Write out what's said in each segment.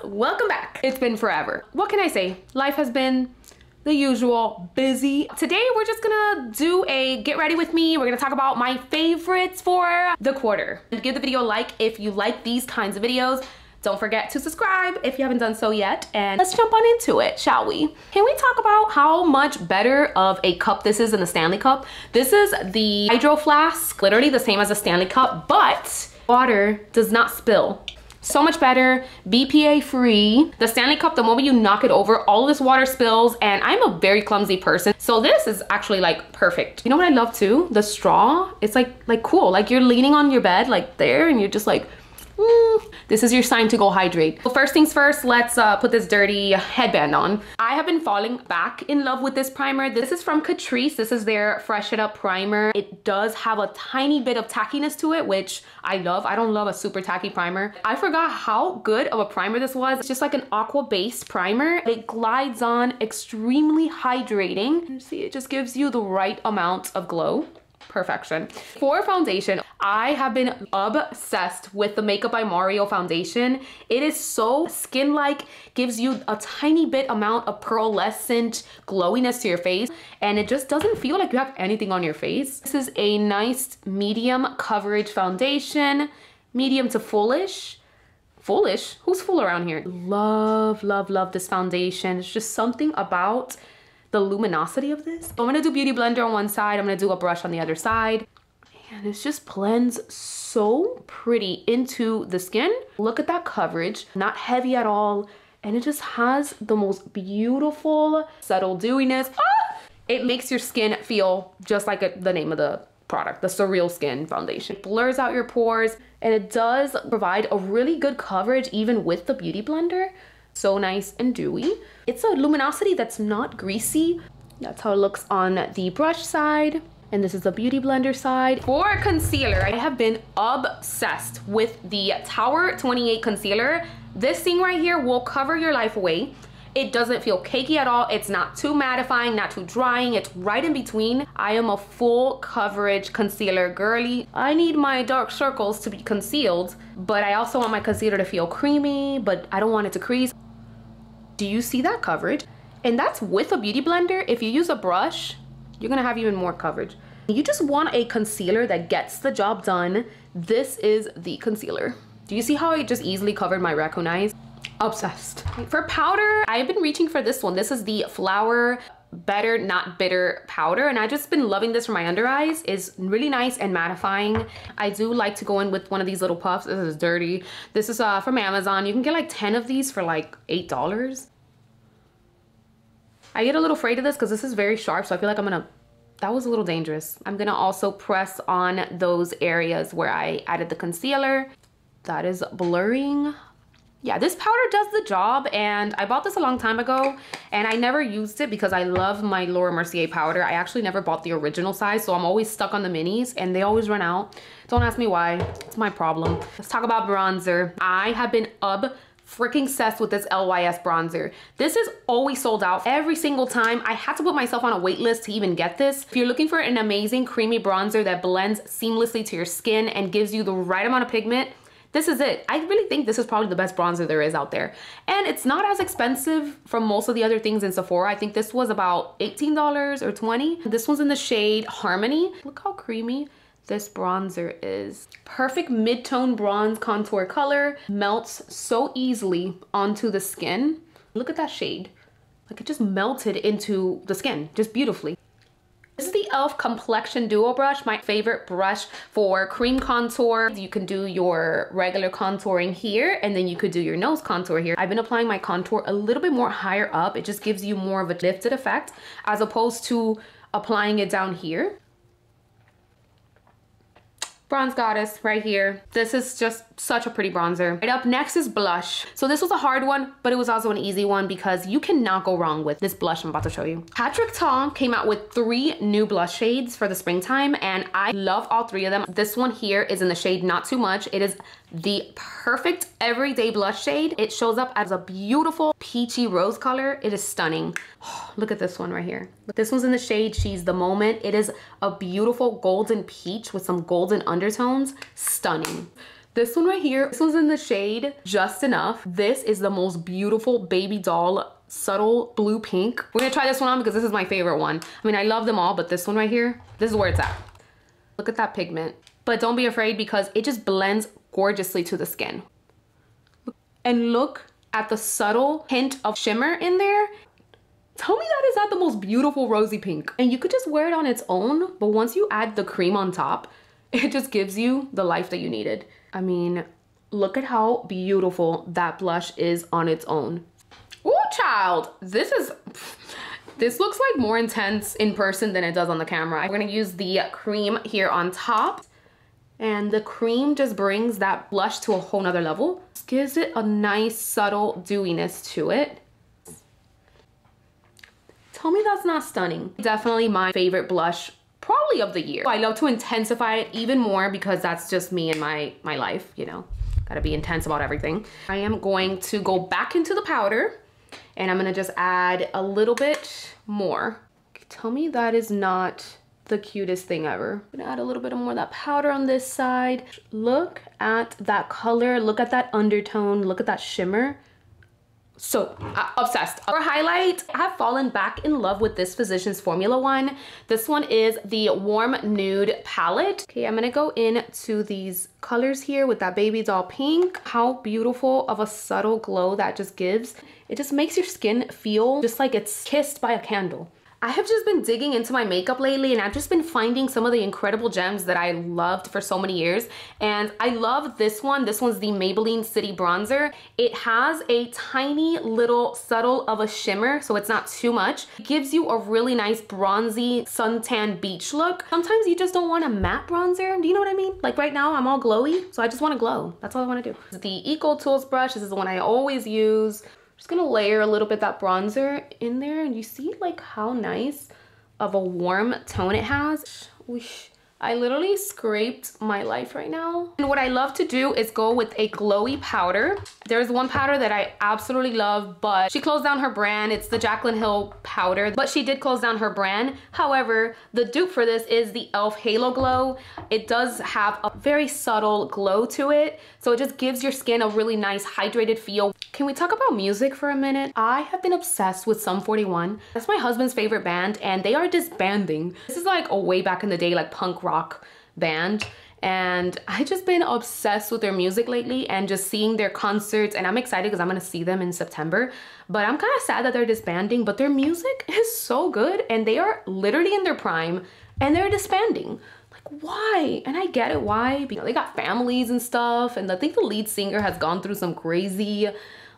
welcome back. It's been forever. What can I say? Life has been the usual busy. Today we're just gonna do a get ready with me. We're gonna talk about my favorites for the quarter. Give the video a like if you like these kinds of videos. Don't forget to subscribe if you haven't done so yet, and let's jump on into it, shall we? Can we talk about how much better of a cup this is than the Stanley Cup? This is the Hydro Flask, literally the same as a Stanley Cup, but water does not spill. So much better, BPA free. The Stanley Cup, the moment you knock it over, all this water spills, and I'm a very clumsy person. So this is actually like perfect. You know what I love too? The straw. It's like cool. Like you're leaning on your bed like there and you're just like, this is your sign to go hydrate. Well, first things first, let's put this dirty headband on. I have been falling back in love with this primer. This is from Catrice. This is their Fresh It Up primer. It does have a tiny bit of tackiness to it, which I love. I don't love a super tacky primer. I forgot how good of a primer this was. It's just like an aqua based primer. It glides on, extremely hydrating. You see, it just gives you the right amount of glow. Perfection. For foundation, I have been obsessed with the Makeup by Mario foundation. It is so skin-like, gives you a tiny bit amount of pearlescent glowiness to your face, and it just doesn't feel like you have anything on your face. This is a nice medium coverage foundation, medium to fullish. Fullish? Who's full around here? Love, love, love this foundation. It's just something about the luminosity of this. I'm gonna do Beauty Blender on one side, I'm gonna do a brush on the other side, and it just blends so pretty into the skin. Look at that coverage, not heavy at all, and it just has the most beautiful subtle dewiness. It makes your skin feel just like the name of the product, the Surreal Skin Foundation. It blurs out your pores, and it does provide a really good coverage even with the Beauty Blender. So nice and dewy. It's a luminosity that's not greasy. That's how it looks on the brush side. And this is the Beauty Blender side. For concealer, I have been obsessed with the Tower 28 concealer. This thing right here will cover your life away. It doesn't feel cakey at all. It's not too mattifying, not too drying. It's right in between. I am a full coverage concealer girly. I need my dark circles to be concealed, but I also want my concealer to feel creamy, but I don't want it to crease. Do you see that coverage? And that's with a Beauty Blender. If you use a brush, you're gonna have even more coverage. You just want a concealer that gets the job done. This is the concealer. Do you see how I just easily covered my raccoon eyes? Obsessed. For powder, I've been reaching for this one. This is the Flower Better Not Bitter powder, and I've just been loving this for my under eyes. It's really nice and mattifying. I do like to go in with one of these little puffs. This is dirty. This is from Amazon. You can get like 10 of these for like $8. I get a little afraid of this because this is very sharp, so I feel like that was a little dangerous. I'm gonna also press on those areas where I added the concealer. That is blurring. Yeah, this powder does the job, and I bought this a long time ago, and I never used it because I love my Laura Mercier powder. I actually never bought the original size, so I'm always stuck on the minis, and they always run out. Don't ask me why, it's my problem. Let's talk about bronzer. I have been freaking obsessed with this LYS bronzer. This is always sold out every single time. I had to put myself on a wait list to even get this. If you're looking for an amazing creamy bronzer that blends seamlessly to your skin and gives you the right amount of pigment, this is it. I really think this is probably the best bronzer there is out there. And it's not as expensive from most of the other things in Sephora. I think this was about $18 or $20. This one's in the shade Harmony. Look how creamy this bronzer is. Perfect mid-tone bronze contour color. Melts so easily onto the skin. Look at that shade. Like it just melted into the skin, just beautifully. This is the e.l.f. Complexion Duo Brush, my favorite brush for cream contour. You can do your regular contouring here, and then you could do your nose contour here. I've been applying my contour a little bit more higher up. It just gives you more of a lifted effect as opposed to applying it down here. Bronze Goddess right here. This is just such a pretty bronzer. Right up next is blush. So this was a hard one, but it was also an easy one because you cannot go wrong with this blush I'm about to show you. Patrick Ta came out with 3 new blush shades for the springtime, and I love all 3 of them. This one here is in the shade Not Too Much. It is the perfect everyday blush shade. It shows up as a beautiful peachy rose color. It is stunning. Oh, look at this one right here. This one's in the shade She's the Moment. It is a beautiful golden peach with some golden undertones. Stunning. This one right here, this one's in the shade Just Enough. This is the most beautiful baby doll subtle blue pink. We're gonna try this one on because this is my favorite one. I mean, I love them all, but this one right here, this is where it's at. Look at that pigment. But don't be afraid because it just blends gorgeously to the skin. And look at the subtle hint of shimmer in there. Tell me that is not the most beautiful rosy pink. And you could just wear it on its own, but once you add the cream on top, it just gives you the life that you needed. I mean, look at how beautiful that blush is on its own. Ooh, child, this looks like more intense in person than it does on the camera. I'm gonna use the cream here on top, and the cream just brings that blush to a whole nother level. Just gives it a nice subtle dewiness to it. Tell me that's not stunning. Definitely my favorite blush probably of the year. I love to intensify it even more because that's just me and my life, you know. Gotta be intense about everything. I am going to go back into the powder and I'm gonna just add a little bit more. Tell me that is not the cutest thing ever. I'm gonna add a little bit more of that powder on this side. Look at that color, look at that undertone, look at that shimmer. So obsessed. For highlight, I have fallen back in love with this Physicians Formula one. This one is the Warm Nude palette. Okay, I'm gonna go into these colors here with that baby doll pink. How beautiful of a subtle glow that just gives. It just makes your skin feel just like it's kissed by a candle. I have just been digging into my makeup lately and I've just been finding some of the incredible gems that I loved for so many years. And I love this one. This one's the Maybelline City Bronzer. It has a tiny little subtle of a shimmer, so it's not too much. It gives you a really nice bronzy suntan beach look. Sometimes you just don't want a matte bronzer. Do you know what I mean? Like right now I'm all glowy, so I just want to glow. That's all I want to do. The Eco Tools brush, this is the one I always use. Just gonna layer a little bit that bronzer in there, and you see like how nice of a warm tone it has. Whoosh. I literally scraped my life right now. And what I love to do is go with a glowy powder. There's one powder that I absolutely love, but she closed down her brand. It's the Jaclyn Hill powder, but she did close down her brand. However, the dupe for this is the e.l.f. Halo Glow. It does have a very subtle glow to it, so it just gives your skin a really nice hydrated feel. Can we talk about music for a minute? I have been obsessed with Sum 41. That's my husband's favorite band, and they are disbanding. This is like a way back in the day, like punk rock band, and I've just been obsessed with their music lately and just seeing their concerts, and I'm excited because I'm gonna see them in September. But I'm kind of sad that they're disbanding, but their music is so good and they are literally in their prime and they're disbanding. Like, why? And I get it, why? Because they got families and stuff, and I think the lead singer has gone through some crazy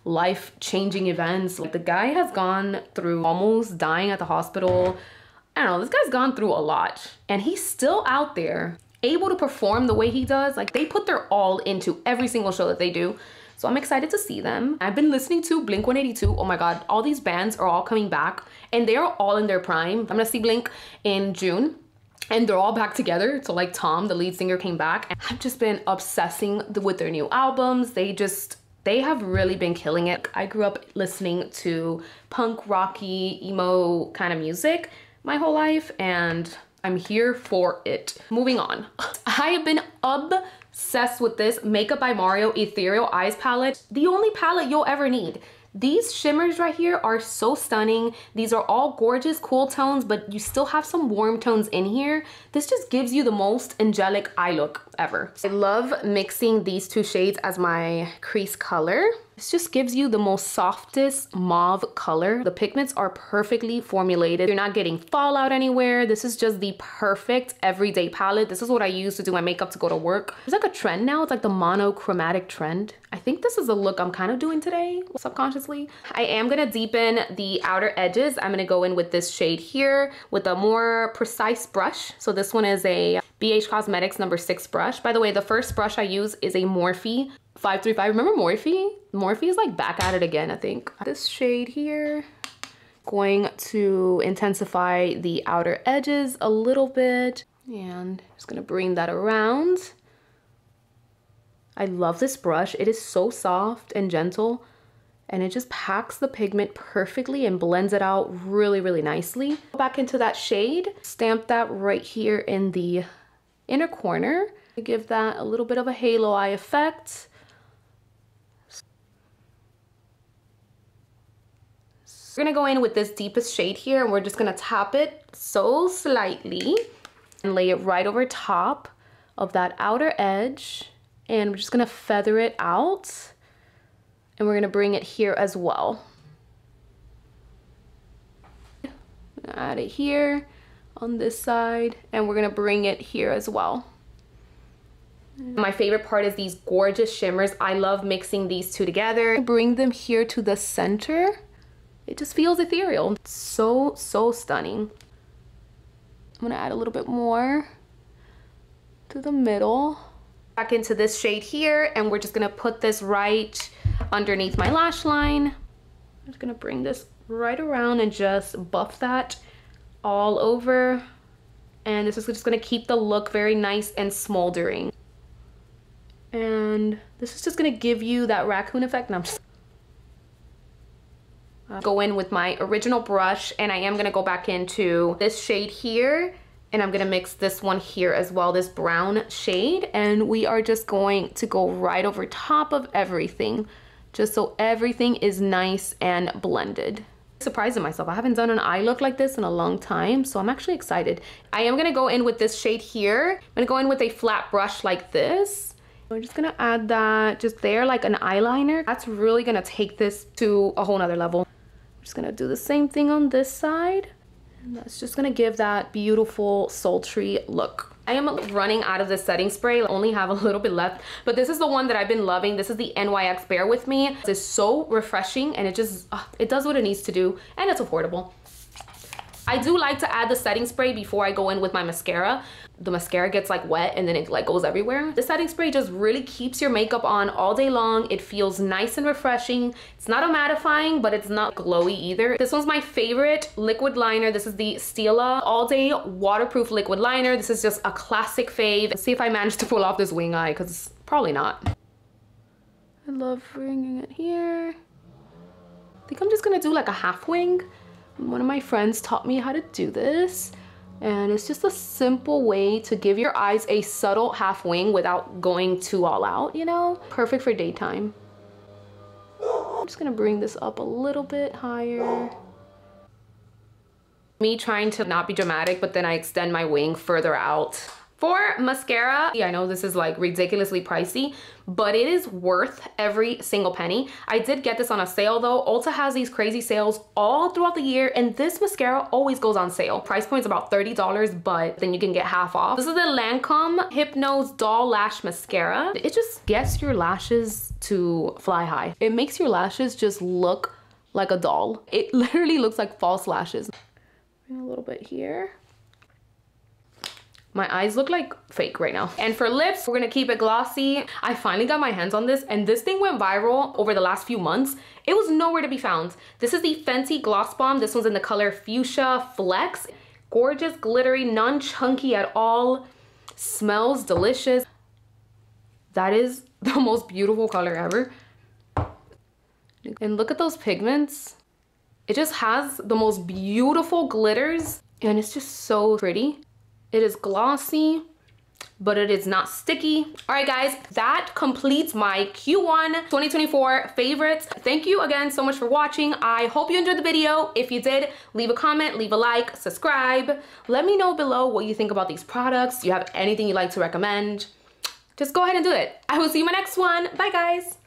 life-changing events. Like the guy has gone through almost dying at the hospital. I don't know, this guy's gone through a lot and he's still out there able to perform the way he does. Like they put their all into every single show that they do. So I'm excited to see them. I've been listening to Blink 182. Oh my God, all these bands are all coming back and they are all in their prime. I'm gonna see Blink in June and they're all back together. So like Tom, the lead singer, came back, and I've just been obsessing with their new albums. They have really been killing it. I grew up listening to punk, rocky, emo kind of music my whole life, and I'm here for it. Moving on. I have been obsessed with this Makeup by Mario Ethereal Eyes palette. The only palette you'll ever need. These shimmers right here are so stunning. These are all gorgeous, cool tones, but you still have some warm tones in here. This just gives you the most angelic eye look ever. I love mixing these two shades as my crease color. This just gives you the most softest mauve color. The pigments are perfectly formulated. You're not getting fallout anywhere. This is just the perfect everyday palette. This is what I use to do my makeup to go to work. There's like a trend now. It's like the monochromatic trend. I think this is the look I'm kind of doing today, subconsciously. I am gonna deepen the outer edges. I'm gonna go in with this shade here with a more precise brush. So this one is a BH Cosmetics number 6 brush. By the way, the first brush I use is a Morphe 535. Remember Morphe? Morphe is like back at it again, I think. This shade here, going to intensify the outer edges a little bit, and just gonna bring that around. I love this brush. It is so soft and gentle, and it just packs the pigment perfectly and blends it out really, really nicely. Back into that shade, stamp that right here in the inner corner. Give that a little bit of a halo eye effect. We're gonna go in with this deepest shade here, and we're just gonna tap it so slightly and lay it right over top of that outer edge. And we're just gonna feather it out, and we're gonna bring it here as well. Add it here on this side, and we're gonna bring it here as well. My favorite part is these gorgeous shimmers. I love mixing these two together. Bring them here to the center. It just feels ethereal. It's so, so stunning. I'm gonna add a little bit more to the middle. Back into this shade here, and we're just gonna put this right underneath my lash line. I'm just gonna bring this right around and just buff that all over. And this is just gonna keep the look very nice and smoldering. And this is just gonna give you that raccoon effect. No, I'm just go in with my original brush, and I am gonna go back into this shade here, and I'm gonna mix this one here as well, this brown shade, and we are just going to go right over top of everything, just so everything is nice and blended. Surprising myself, I haven't done an eye look like this in a long time, so I'm actually excited. I am gonna go in with this shade here. I'm gonna go in with a flat brush like this. We're just gonna add that just there like an eyeliner. That's really gonna take this to a whole nother level. I'm just gonna do the same thing on this side. And that's just gonna give that beautiful sultry look. I am running out of the setting spray. I only have a little bit left, but this is the one that I've been loving. This is the NYX Bear With Me. It's so refreshing, and it just, it does what it needs to do, and it's affordable. I do like to add the setting spray before I go in with my mascara. The mascara gets like wet and then it like goes everywhere. The setting spray just really keeps your makeup on all day long. It feels nice and refreshing. It's not a mattifying, but it's not glowy either. This one's my favorite liquid liner. This is the Stila All Day Waterproof Liquid Liner. This is just a classic fave. Let's see if I manage to pull off this wing eye, because probably not. I love bringing it here. I think I'm just gonna do like a half wing. One of my friends taught me how to do this, and it's just a simple way to give your eyes a subtle half wing without going too all out, you know? Perfect for daytime. I'm just gonna bring this up a little bit higher. Me trying to not be dramatic, but then I extend my wing further out. For mascara, yeah, I know this is like ridiculously pricey, but it is worth every single penny. I did get this on a sale though. Ulta has these crazy sales all throughout the year, and this mascara always goes on sale. Price point's about $30, but then you can get half off. This is the Lancome Hypnose Doll Lash Mascara. It just gets your lashes to fly high. It makes your lashes just look like a doll. It literally looks like false lashes. Bring a little bit here. My eyes look like fake right now. And for lips, we're gonna keep it glossy. I finally got my hands on this, and this thing went viral over the last few months. It was nowhere to be found. This is the Fenty Gloss Bomb. This one's in the color Fuchsia Flex. Gorgeous, glittery, non-chunky at all. Smells delicious. That is the most beautiful color ever. And look at those pigments. It just has the most beautiful glitters, and it's just so pretty. It is glossy, but it is not sticky. All right, guys, that completes my Q1 2024 favorites. Thank you again so much for watching. I hope you enjoyed the video. If you did, leave a comment, leave a like, subscribe. Let me know below what you think about these products. Do you have anything you'd like to recommend? Just go ahead and do it. I will see you in my next one. Bye, guys.